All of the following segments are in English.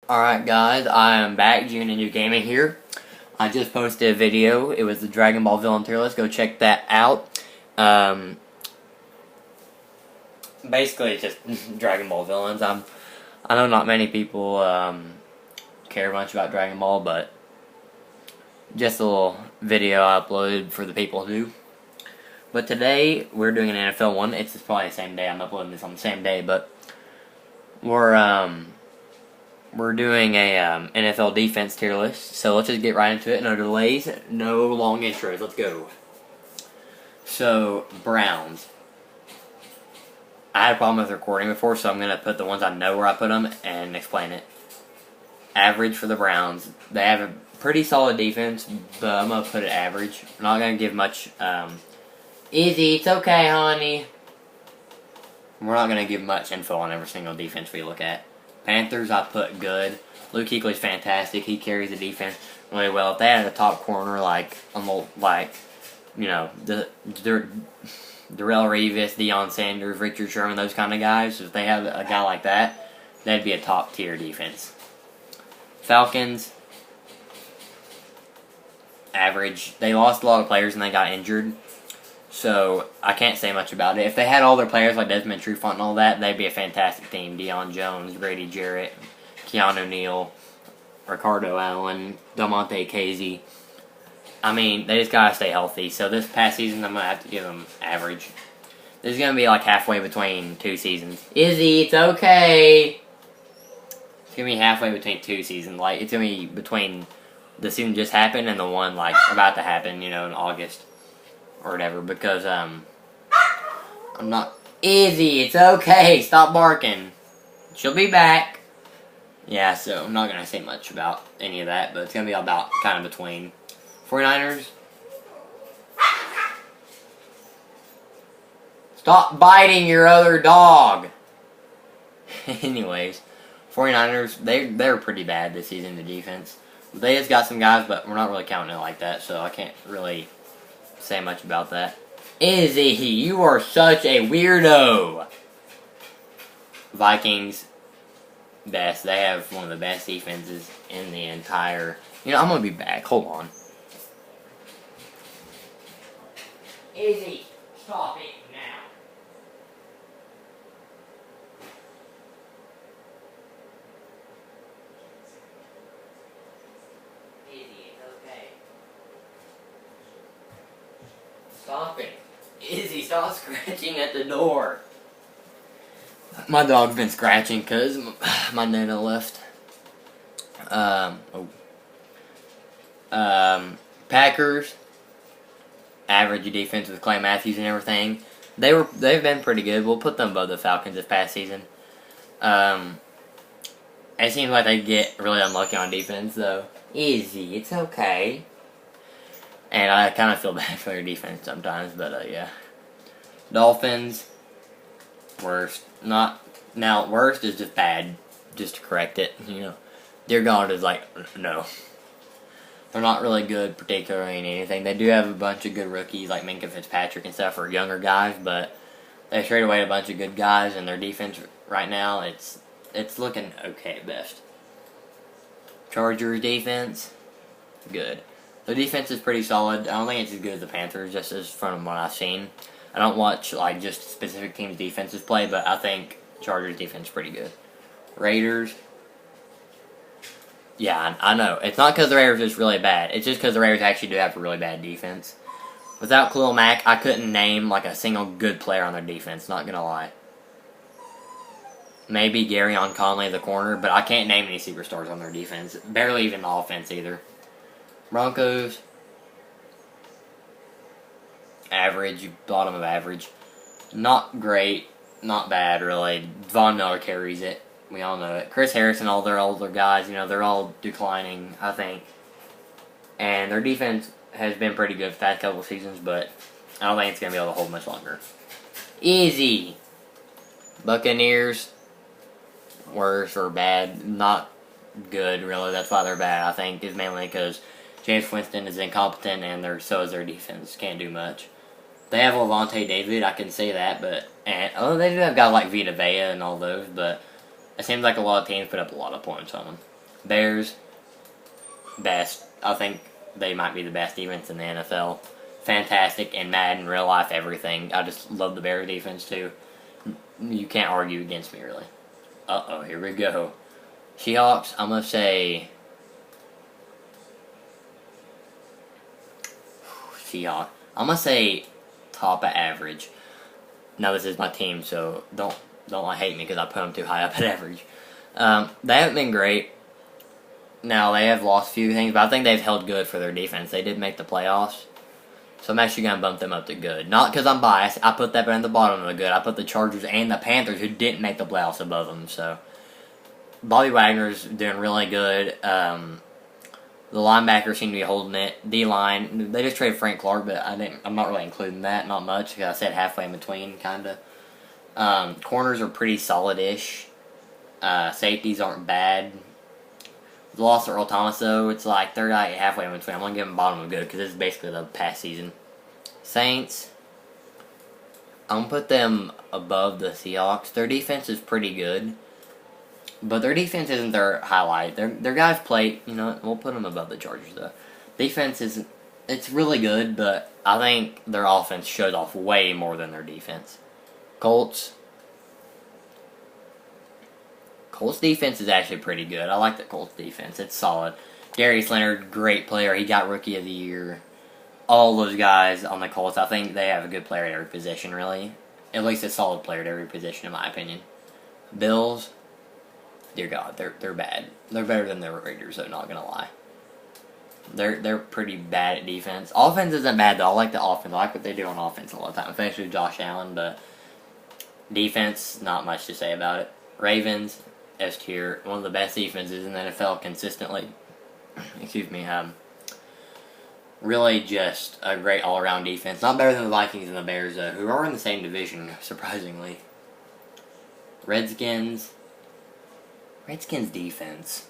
Alright guys, I am back, June Gaming here. I just posted a video. It was the Dragon Ball villain tier list. Go check that out. Basically it's just Dragon Ball villains. I know not many people care much about Dragon Ball, but just a little video I uploaded for the people who do. But today we're doing an NFL one. It's probably the same day. I'm uploading this on the same day, but we're doing a NFL defense tier list, so let's just get right into it. No delays, no long intros. Let's go. So, Browns. I had a problem with recording before, so I'm going to put the ones I know where I put them and explain it. Average for the Browns. They have a pretty solid defense, but I'm going to put it average. I'm not going to give much. Easy, it's okay, honey. We're not going to give much info on every single defense we look at. Panthers, I put good. Luke Kuechly's fantastic. He carries the defense really well. If they had a top corner like Darrell Revis, Deion Sanders, Richard Sherman, those kind of guys, if they have a guy like that, that'd be a top tier defense. Falcons, average. They lost a lot of players and they got injured, so I can't say much about it. If they had all their players like Desmond Trufant and all that, they'd be a fantastic team. Deion Jones, Grady Jarrett, Keanu Neal, Ricardo Allen, Damontae Casey. I mean, they just gotta stay healthy. So this past season, I'm gonna have to give them average. This is gonna be like halfway between two seasons. Izzy, it's okay. It's gonna be halfway between two seasons. Like, it's gonna be between the season just happened and the one like about to happen, in August or whatever. Because I'm not. Izzy, it's okay. Stop barking. She'll be back. Yeah, so I'm not gonna say much about any of that, but it's gonna be about kind of between. 49ers. Stop biting your other dog. Anyways, 49ers, they're pretty bad this season, the defense. They just got some guys, but we're not really counting it like that, so I can't really say much about that. Izzy, you are such a weirdo. Vikings, best. They have one of the best defenses in the entire. I'm gonna be back. Hold on. Izzy, stop it now. Izzy, it's okay. Stop it. Izzy, stop scratching at the door. My dog's been scratching because my Nana left. Packers. Average defense with Clay Matthews and everything. They've been pretty good. We'll put them above the Falcons this past season. It seems like they get really unlucky on defense, though. Easy, it's okay. And I kind of feel bad for their defense sometimes, but yeah. Dolphins, worst. Worst is just bad. Just to correct it, Dear God is like, no. They're not really good, particularly in anything. They do have a bunch of good rookies, like Minka Fitzpatrick and stuff, or younger guys, but they traded away a bunch of good guys, and their defense right now, it's looking okay at best. Chargers defense, good. Their defense is pretty solid. I don't think it's as good as the Panthers, just as from what I've seen. I don't watch like just specific teams' defenses play, but I think Chargers defense is pretty good. Raiders. Yeah, I know. It's not because the Raiders are just really bad. It's just because the Raiders actually do have a really bad defense. Without Khalil Mack, I couldn't name like a single good player on their defense, not gonna lie. Maybe Garyon Conley, the corner, but I can't name any superstars on their defense. Barely even the offense either. Broncos. Average, bottom of average. Not great, not bad really. Von Miller carries it. We all know it. Chris Harris and all their older guys, they're all declining, I think. And their defense has been pretty good for the past couple of seasons, but I don't think it's going to be able to hold much longer. Easy. Buccaneers, worse or bad, not good, really. That's why they're bad, I think, is mainly because James Winston is incompetent and so is their defense. Can't do much. They have Levante David, I can say that, but they do have guys like Vita Vea and all those, but it seems like a lot of teams put up a lot of points on them. Bears, best. I think they might be the best defense in the NFL. Fantastic in Madden, real life, everything. I just love the Bears defense too. You can't argue against me, really. Uh-oh, here we go. Seahawks, I'm going to say... Seahawks. I'm going to say top of average. Now, this is my team, so don't hate me because I put them too high up at average. They haven't been great. Now, they have lost a few things, but I think they've held good for their defense. They did make the playoffs. So I'm actually going to bump them up to good. Not because I'm biased. I put that at the bottom of the good. I put the Chargers and the Panthers, who didn't make the playoffs, above them. So Bobby Wagner's doing really good. The linebackers seem to be holding it. D-line, they just traded Frank Clark, but I'm not really including that. Not much, because I said halfway in between, kind of. Corners are pretty solid-ish. Safeties aren't bad. The loss of Earl Thomas, though, it's like they're like halfway in between. I'm going to give them bottom of good because this is basically the past season. Saints, I'm going to put them above the Seahawks. Their defense is pretty good, but their defense isn't their highlight. Their guys play, we'll put them above the Chargers, though. Defense isn't, it's really good, but I think their offense shows off way more than their defense. Colts defense is actually pretty good. I like the Colts defense. It's solid. Darius Leonard, great player. He got Rookie of the Year. All those guys on the Colts, I think they have a good player at every position, really. At least a solid player at every position, in my opinion. Bills, dear God, they're bad. They're better than the Raiders, though, not going to lie. They're pretty bad at defense. Offense isn't bad, though. I like the offense. I like what they do on offense a lot of time, especially with Josh Allen, but defense, not much to say about it. Ravens, S tier, one of the best defenses in the NFL consistently. Excuse me. Really just a great all-around defense. Not better than the Vikings and the Bears, though, who are in the same division, surprisingly. Redskins defense.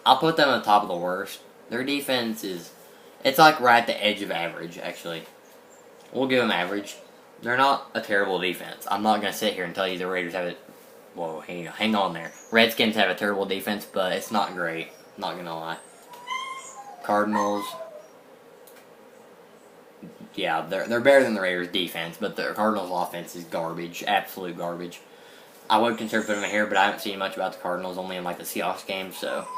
I'll put them on top of the worst. Their defense it's like right at the edge of average, actually. We'll give them average. They're not a terrible defense. I'm not going to sit here and tell you the Raiders have it. Whoa, hang on there. Redskins have a terrible defense, but it's not great. Not going to lie. Cardinals. Yeah, they're better than the Raiders' defense, but the Cardinals' offense is garbage. Absolute garbage. I would consider putting them here, but I haven't seen much about the Cardinals, only in like the Seahawks game, so.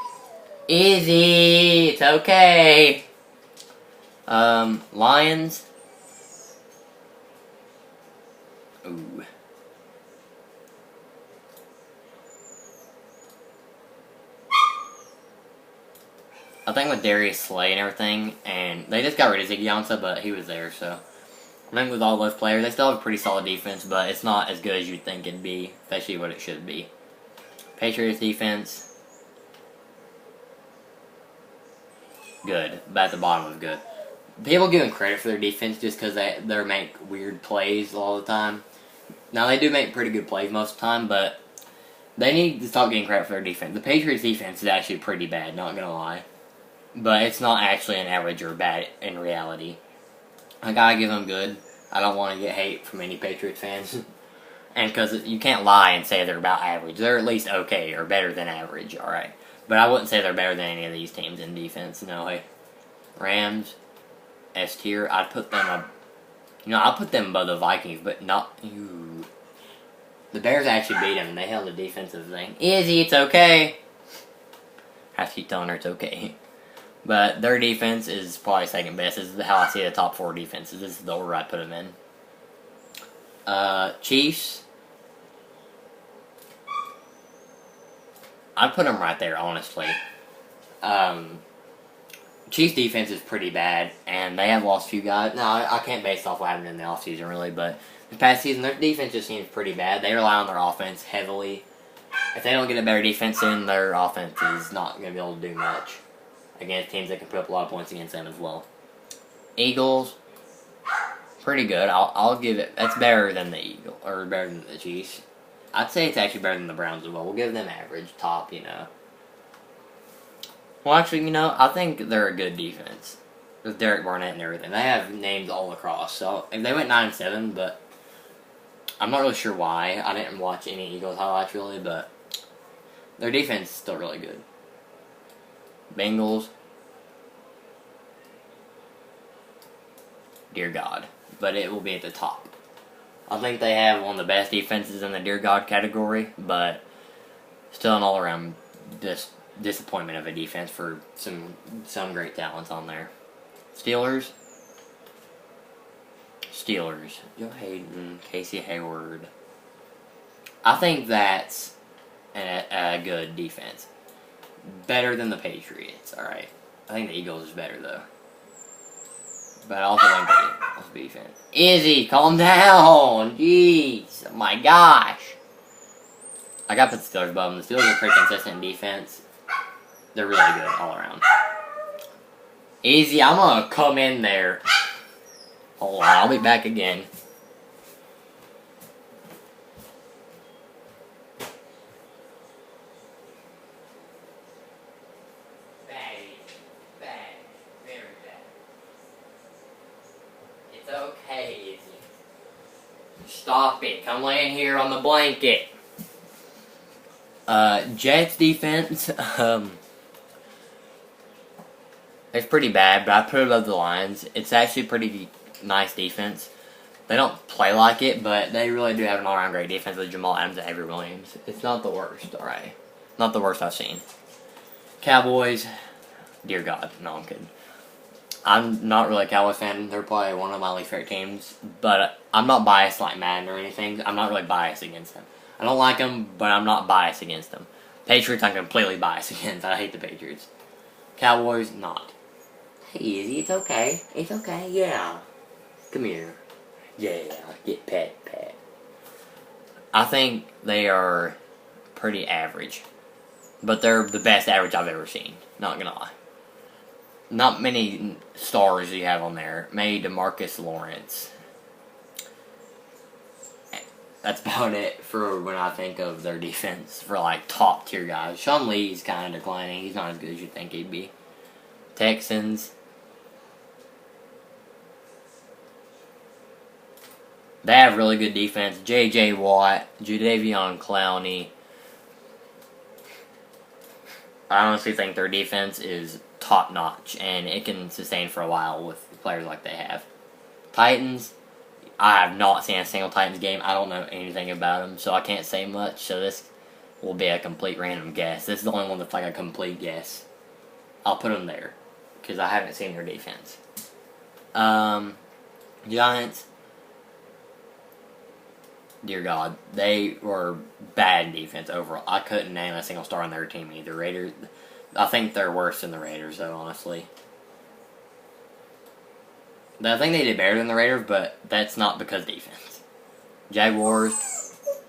Easy! It's okay! Lions. Ooh. I think with Darius Slay and everything, and they just got rid of Ziggy Ansah, but he was there, so. I think with all those players, they still have a pretty solid defense, but it's not as good as you'd think it'd be, especially what it should be. Patriots defense, good, but at the bottom of good. People give them credit for their defense just because they make weird plays all the time. Now, they do make pretty good plays most of the time, but they need to stop getting credit for their defense. The Patriots' defense is actually pretty bad, not going to lie. But it's not actually an average or bad in reality. I gotta give them good. I don't want to get hate from any Patriots fans. And because you can't lie and say they're about average. They're at least okay or better than average, alright. But I wouldn't say they're better than any of these teams in defense, no way. Rams, S tier, I'd put them up. I'll put them above the Vikings, but not. Ew. The Bears actually beat them, and they held a defensive thing. Izzy, it's okay. I have to keep telling her it's okay. But their defense is probably second best. This is how I see the top 4 defenses. This is the order I put them in. Chiefs. I'd put them right there, honestly. Chiefs defense is pretty bad, and they have lost a few guys. No, I can't base off what happened in the offseason, really, but this past season, their defense just seems pretty bad. They rely on their offense heavily. If they don't get a better defense in, their offense is not going to be able to do much against teams that can put up a lot of points against them as well. Eagles, pretty good. I'll give it. That's better than the or better than the Chiefs. I'd say it's actually better than the Browns as well. We'll give them average, top, Well, actually, I think they're a good defense with Derek Barnett and everything. They have names all across. So if they went 9-7, but I'm not really sure why. I didn't watch any Eagles highlights really, but their defense is still really good. Bengals. Dear God. But it will be at the top. I think they have one of the best defenses in the Dear God category, but still an all-around disappointment of a defense for some great talents on there. Steelers. Joe Hayden, Casey Hayward. I think that's a good defense. Better than the Patriots, alright. I think the Eagles is better, though. But I also think the defense. Izzy, calm down! Jeez, oh my gosh. I gotta put the Steelers above them. The Steelers are pretty consistent in defense. They're really good all around. Easy, I'm gonna come in there. Hold on, I'll be back again. Bad. Very bad. It's okay, Izzy. Stop it. Come lay in here on the blanket. Jets defense, it's pretty bad, but I put it above the Lions. It's actually pretty nice defense. They don't play like it, but they really do have an all-around great defense with Jamal Adams and Avery Williams. It's not the worst, alright. Not the worst I've seen. Cowboys, dear God, no, I'm kidding. I'm not really a Cowboys fan. They're probably one of my least favorite teams, but I'm not biased like Madden or anything. I'm not really biased against them. I don't like them, but I'm not biased against them. Patriots, I'm completely biased against. I hate the Patriots. Cowboys, not. Hey, Izzy, it's okay. It's okay, yeah. Come here. Yeah, get pet. I think they are pretty average. But they're the best average I've ever seen. Not gonna lie. Not many stars you have on there. Maybe DeMarcus Lawrence. That's about it for when I think of their defense for, like, top-tier guys. Sean Lee's kind of declining. He's not as good as you'd think he'd be. Texans. They have really good defense. J.J. Watt, Jadeveon Clowney. I honestly think their defense is top-notch, and it can sustain for a while with players like they have. Titans. I have not seen a single Titans game. I don't know anything about them, so I can't say much. So this will be a complete random guess. This is the only one that's like a complete guess. I'll put them there because I haven't seen their defense. Giants. Dear God, they were bad defense overall. I couldn't name a single star on their team either. Raiders. I think they're worse than the Raiders, though, honestly. I think they did better than the Raiders, but that's not because defense. Jaguars.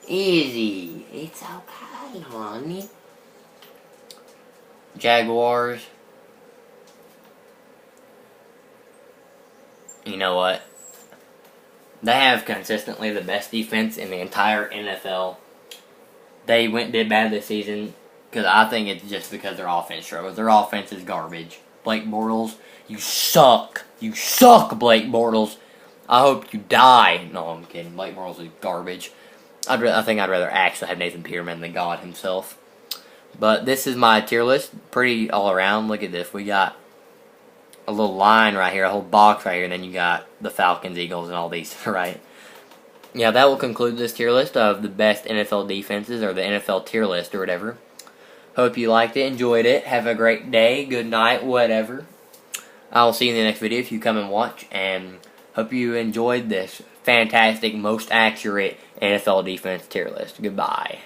Easy. It's okay, honey. Jaguars. You know what? They have consistently the best defense in the entire NFL. They did bad this season because I think it's just because their offense struggles. Their offense is garbage. Blake Bortles, you suck. You suck, Blake Bortles. I hope you die. No, I'm kidding. Blake Bortles is garbage. I think I'd rather actually have Nathan Peterman than God himself. But this is my tier list. Pretty all around. Look at this. We got a little line right here, a whole box right here, and then you got the Falcons, Eagles, and all these, right? Yeah, that will conclude this tier list of the best NFL defenses, or the NFL tier list, or whatever. Hope you liked it, enjoyed it. Have a great day, good night, whatever. I'll see you in the next video if you come and watch, and hope you enjoyed this fantastic, most accurate NFL defense tier list. Goodbye.